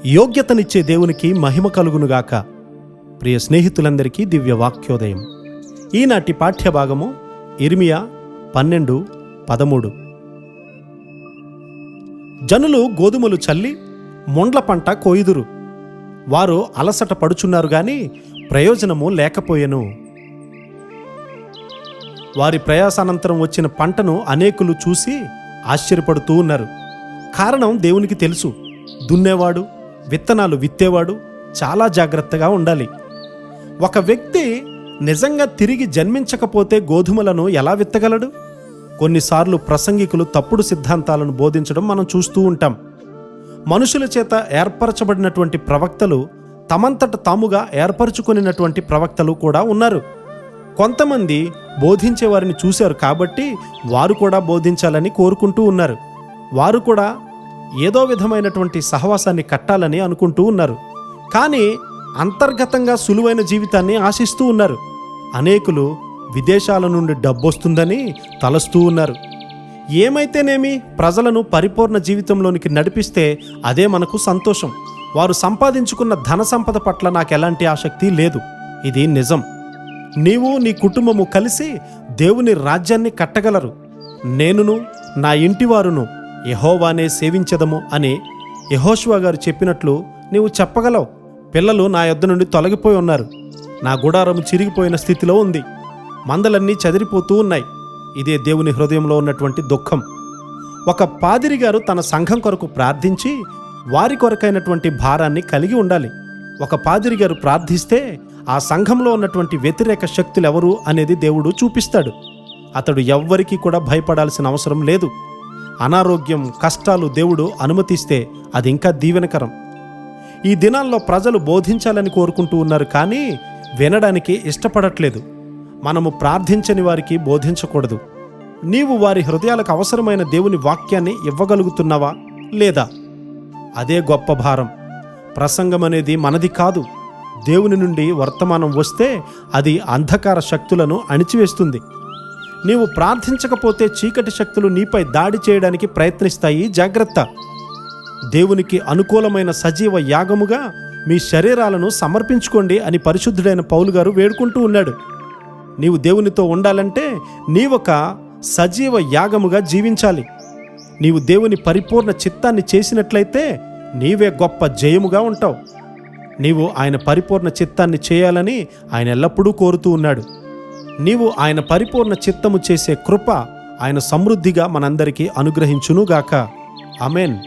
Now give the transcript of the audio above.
యోగ్యతనిచ్చే దేవునికి మహిమ కలుగునుగాక. ప్రియ స్నేహితులందరికీ దివ్య వాక్యోదయం. ఈనాటి పాఠ్యభాగము ఇర్మియా 12:13. జనులు గోధుమలు చల్లి మొండ్ల పంట కోయుదురు. వారు అలసట పడుచున్నారు గాని ప్రయోజనము లేకపోయెను. వారి ప్రయాసానంతరం వచ్చిన పంటను అనేకులు చూసి ఆశ్చర్యపడుతూ ఉన్నారు. కారణం దేవునికి తెలుసు. దున్నేవాడు, విత్తనాలు విత్తేవాడు చాలా జాగ్రత్తగా ఉండాలి. ఒక వ్యక్తి నిజంగా తిరిగి జన్మించకపోతే గోధుమలను ఎలా విత్తగలడు? కొన్నిసార్లు ప్రసంగికులు తప్పుడు సిద్ధాంతాలను బోధించడం మనం చూస్తూ ఉంటాం. మనుషుల చేత ఏర్పరచబడినటువంటి ప్రవక్తలు తమంతట తాముగా ఏర్పరచుకున్నటువంటి ప్రవక్తలు కూడా ఉన్నారు. కొంతమంది బోధించే వారిని చూశారు కాబట్టి వారు కూడా బోధించాలని కోరుకుంటూ ఉన్నారు. వారు కూడా ఏదో విధమైనటువంటి సహవాసాన్ని కట్టాలని అనుకుంటూ ఉన్నారు. కానీ అంతర్గతంగా సులువైన జీవితాన్ని ఆశిస్తూ ఉన్నారు. అనేకులు విదేశాల నుండి డబ్బొస్తుందని తలస్తూ ఉన్నారు. ఏమైతేనేమి, ప్రజలను పరిపూర్ణ జీవితంలోనికి నడిపిస్తే అదే మనకు సంతోషం. వారు సంపాదించుకున్న ధన సంపద పట్ల నాకు ఎలాంటి ఆసక్తి లేదు. ఇది నిజం. నీవు నీ కుటుంబము కలిసి దేవుని రాజ్యాన్ని కట్టగలరు. నేనును నా ఇంటివారును యెహోవానే సేవించెదము అని యెహోషువ గారు చెప్పినట్లు నీవు చెప్పగలవు. పిల్లలు నా యొద్ద నుండి తొలగిపోయి ఉన్నారు. నా గుడారము చిరిగిపోయిన స్థితిలో ఉంది. మందలన్నీ చెదిరిపోతూ ఉన్నాయి. ఇదే దేవుని హృదయంలో ఉన్నటువంటి దుఃఖం. ఒక పాదిరి గారు తన సంఘం కొరకు ప్రార్థించి వారి కొరకైనటువంటి భారాన్ని కలిగి ఉండాలి. ఒక పాదిరి గారు ప్రార్థిస్తే ఆ సంఘంలో ఉన్నటువంటి వ్యతిరేక శక్తులు ఎవరు అనేది దేవుడు చూపిస్తాడు. అతడు ఎవ్వరికీ కూడా భయపడాల్సిన అవసరం లేదు. అనారోగ్యం, కష్టాలు దేవుడు అనుమతిస్తే అది ఇంకా దీవెనకరం. ఈ దినాల్లో ప్రజలు బోధించాలని కోరుకుంటూ ఉన్నారు కానీ వినడానికి ఇష్టపడట్లేదు. మనము ప్రార్థించని వారికి బోధించకూడదు. నీవు వారి హృదయాలకు అవసరమైన దేవుని వాక్యాన్ని ఇవ్వగలుగుతున్నావా లేదా? అదే గొప్ప భారం. ప్రసంగం అనేది మనది కాదు. దేవుని నుండి వర్తమానం వస్తే అది అంధకార శక్తులను అణిచివేస్తుంది. నీవు ప్రార్థించకపోతే చీకటి శక్తులు నీపై దాడి చేయడానికి ప్రయత్నిస్తాయి. జాగ్రత్త. దేవునికి అనుకూలమైన సజీవ యాగముగా మీ శరీరాలను సమర్పించుకోండి అని పరిశుద్ధుడైన పౌలు గారు వేడుకుంటూ ఉన్నాడు. నీవు దేవునితో ఉండాలంటే నీవొక సజీవ యాగముగా జీవించాలి. నీవు దేవుని పరిపూర్ణ చిత్తాన్ని చేసినట్లయితే నీవే గొప్ప జయముగా ఉంటావు. నీవు ఆయన పరిపూర్ణ చిత్తాన్ని చేయాలని ఆయన ఎల్లప్పుడూ కోరుతూ ఉన్నాడు. నీవు ఆయన పరిపూర్ణ చిత్తము చేసే కృప ఆయన సమృద్ధిగా మనందరికీ అనుగ్రహించునుగాక. ఆమేన్.